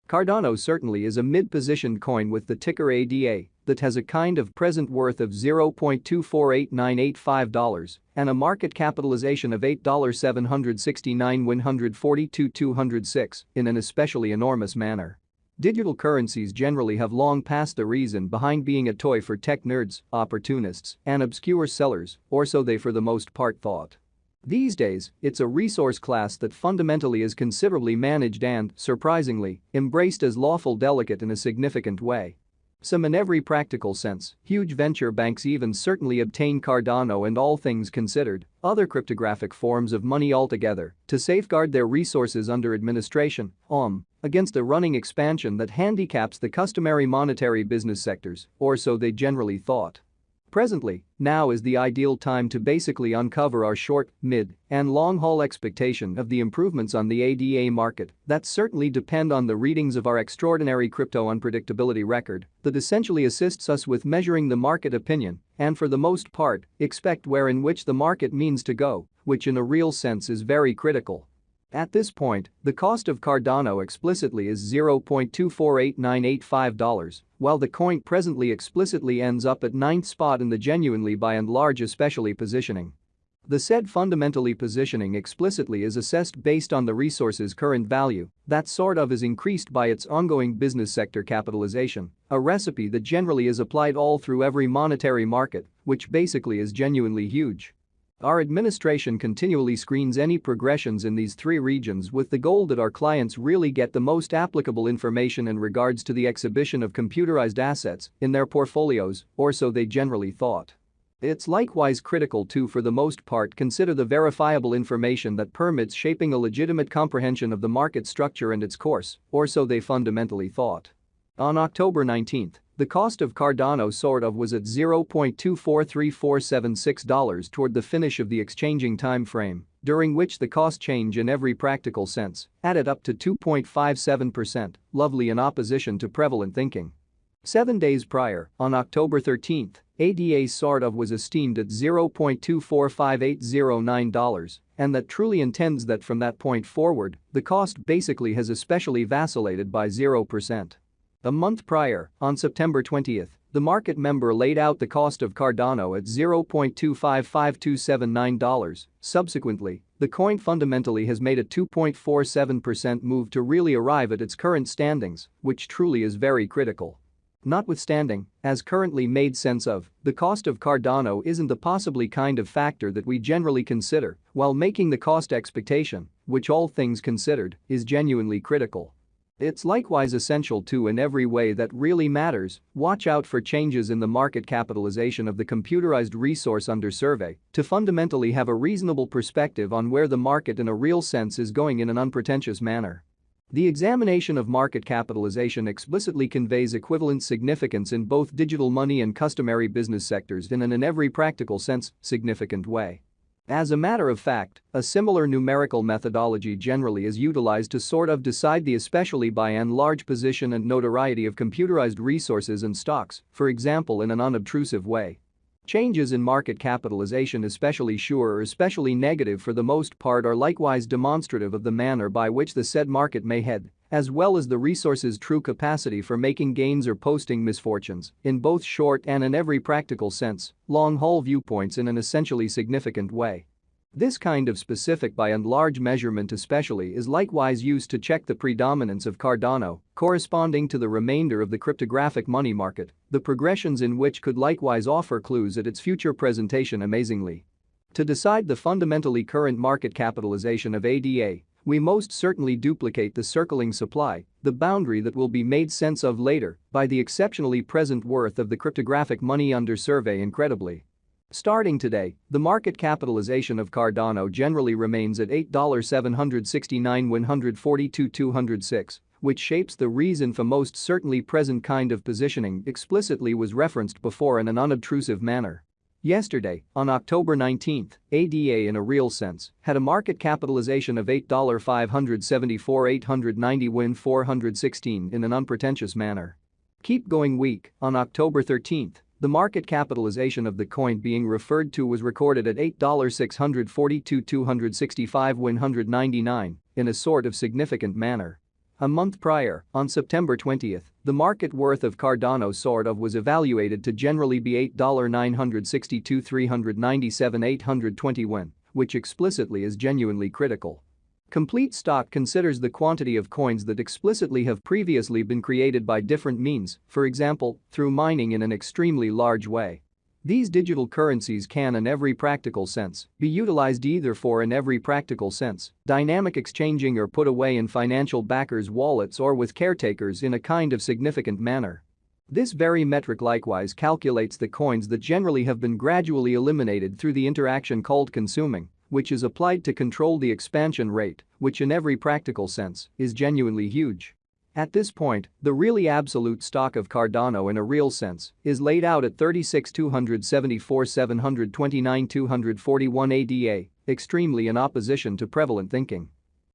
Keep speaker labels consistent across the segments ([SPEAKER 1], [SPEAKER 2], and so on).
[SPEAKER 1] Cardano certainly is a mid-positioned coin with the ticker ADA that has a kind of present worth of $0.248985 and a market capitalization of $8.769,142,206 in an especially enormous manner. Digital currencies generally have long passed the reason behind being a toy for tech nerds, opportunists, and obscure sellers, or so they for the most part thought. These days, it's a resource class that fundamentally is considerably managed and, surprisingly, embraced as lawful delicate in a significant way. Some in every practical sense, huge venture banks even certainly obtain Cardano and all things considered, other cryptographic forms of money altogether, to safeguard their resources under administration, against a running expansion that handicaps the customary monetary business sectors, or so they generally thought. Presently, now is the ideal time to basically uncover our short, mid, and long-haul expectation of the improvements on the ADA market that certainly depend on the readings of our extraordinary crypto unpredictability record that essentially assists us with measuring the market opinion and for the most part, expect where in which the market means to go, which in a real sense is very critical. At this point, the cost of Cardano explicitly is $0.248985, while the coin presently explicitly ends up at 9th spot in the genuinely by and large especially positioning. The said fundamentally positioning explicitly is assessed based on the resource's current value that sort of is increased by its ongoing business sector capitalization, a recipe that generally is applied all through every monetary market, which basically is genuinely huge. Our administration continually screens any progressions in these three regions with the goal that our clients really get the most applicable information in regards to the exhibition of computerized assets in their portfolios, or so they generally thought. It's likewise critical to, for the most part, consider the verifiable information that permits shaping a legitimate comprehension of the market structure and its course, or so they fundamentally thought. On October 19, the cost of Cardano was at $0.243476 toward the finish of the exchanging time frame, during which the cost change in every practical sense added up to 2.57%, lovely in opposition to prevalent thinking. 7 days prior, on October 13, ADA was esteemed at $0.245809, and that truly intends that from that point forward, the cost basically has especially vacillated by 0%. A month prior, on September 20, the market member laid out the cost of Cardano at $0.255279. Subsequently, the coin fundamentally has made a 2.47% move to really arrive at its current standings, which truly is very critical. Notwithstanding, as currently made sense of, the cost of Cardano isn't the possibly kind of factor that we generally consider while making the cost expectation, which all things considered, is genuinely critical. It's likewise essential to, in every way that really matters, watch out for changes in the market capitalization of the computerized resource under survey to fundamentally have a reasonable perspective on where the market in a real sense is going in an unpretentious manner. The examination of market capitalization explicitly conveys equivalent significance in both digital money and customary business sectors in an in every practical sense, significant way. As a matter of fact, a similar numerical methodology generally is utilized to decide the especially by and large position and notoriety of computerized resources and stocks, for example in an unobtrusive way. Changes in market capitalization, especially sure or especially negative for the most part, are likewise demonstrative of the manner by which the said market may head, as well as the resource's true capacity for making gains or posting misfortunes, in both short and in every practical sense, long-haul viewpoints in an essentially significant way. This kind of specific by and large measurement especially is likewise used to check the predominance of Cardano, corresponding to the remainder of the cryptographic money market, the progressions in which could likewise offer clues at its future presentation amazingly. To decide the fundamentally current market capitalization of ADA, we most certainly duplicate the circling supply, the boundary that will be made sense of later by the exceptionally present worth of the cryptographic money under survey incredibly. Starting today, the market capitalization of Cardano generally remains at $8.769,142,206, which shapes the reason for most certainly present kind of positioning explicitly was referenced before in an unobtrusive manner. Yesterday, on October 19, ADA in a real sense had a market capitalization of $8.574,890,416 in an unpretentious manner. Keep going week, on October 13, the market capitalization of the coin being referred to was recorded at $8.642,265,199 in a sort of significant manner. A month prior, on September 20, the market worth of Cardano was evaluated to generally be $8,962,397,820 which explicitly is genuinely critical. Complete Stock considers the quantity of coins that explicitly have previously been created by different means, for example, through mining in an extremely large way. These digital currencies can in every practical sense be utilized either for in every practical sense, dynamic exchanging or put away in financial backers' wallets or with caretakers in a kind of significant manner. This very metric likewise calculates the coins that generally have been gradually eliminated through the interaction called consuming, which is applied to control the expansion rate, which in every practical sense is genuinely huge. At this point, the really absolute stock of Cardano in a real sense is laid out at 36,274,729,241 ADA, extremely in opposition to prevalent thinking.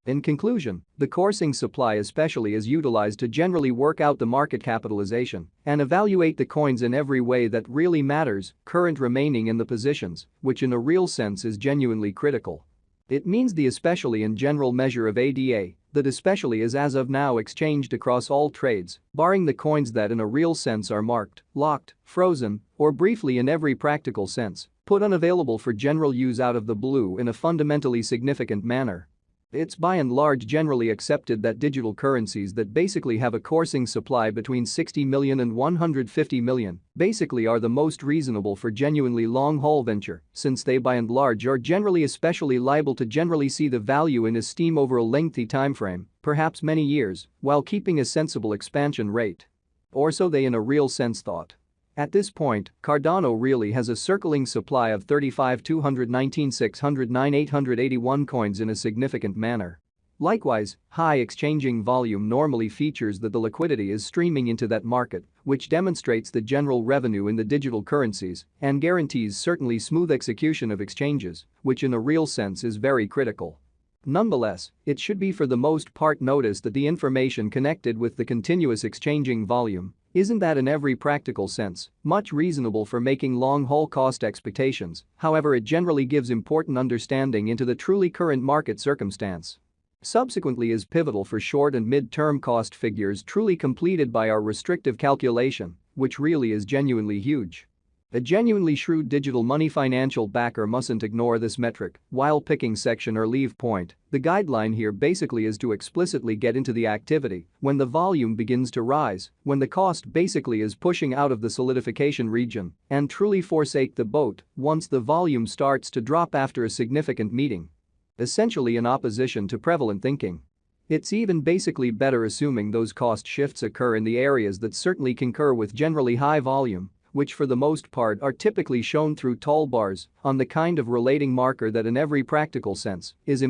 [SPEAKER 1] In conclusion, the coursing supply especially is utilized to generally work out the market capitalization and evaluate the coins in every way that really matters, current remaining in the positions, which in a real sense is genuinely critical. It means the especially in general measure of ADA, that especially is as of now exchanged across all trades, barring the coins that in a real sense are marked, locked, frozen, or briefly in every practical sense, put unavailable for general use out of the blue in a fundamentally significant manner. It's by and large generally accepted that digital currencies that basically have a coursing supply between 60 million and 150 million basically are the most reasonable for genuinely long-haul venture, since they by and large are generally especially liable to generally see the value in esteem over a lengthy timeframe, perhaps many years, while keeping a sensible expansion rate. Or so they in a real sense thought. At this point, Cardano really has a circling supply of 35,219,609,881 coins in a significant manner. Likewise, high exchanging volume normally features that the liquidity is streaming into that market, which demonstrates the general revenue in the digital currencies and guarantees certainly smooth execution of exchanges, which in a real sense is very critical. Nonetheless, it should be for the most part noticed that the information connected with the continuous exchanging volume isn't that in every practical sense much reasonable for making long-haul cost expectations, however it generally gives important understanding into the truly current market circumstance. Subsequently is pivotal for short and mid-term cost figures truly completed by our restrictive calculation, which really is genuinely huge. A genuinely shrewd digital money financial backer mustn't ignore this metric while picking section or leave point. The guideline here basically is to explicitly get into the activity when the volume begins to rise, when the cost basically is pushing out of the solidification region, and truly forsake the boat once the volume starts to drop after a significant meeting. Essentially in opposition to prevalent thinking. It's even basically better assuming those cost shifts occur in the areas that certainly concur with generally high volume, which for the most part are typically shown through tall bars on the kind of relating marker that in every practical sense is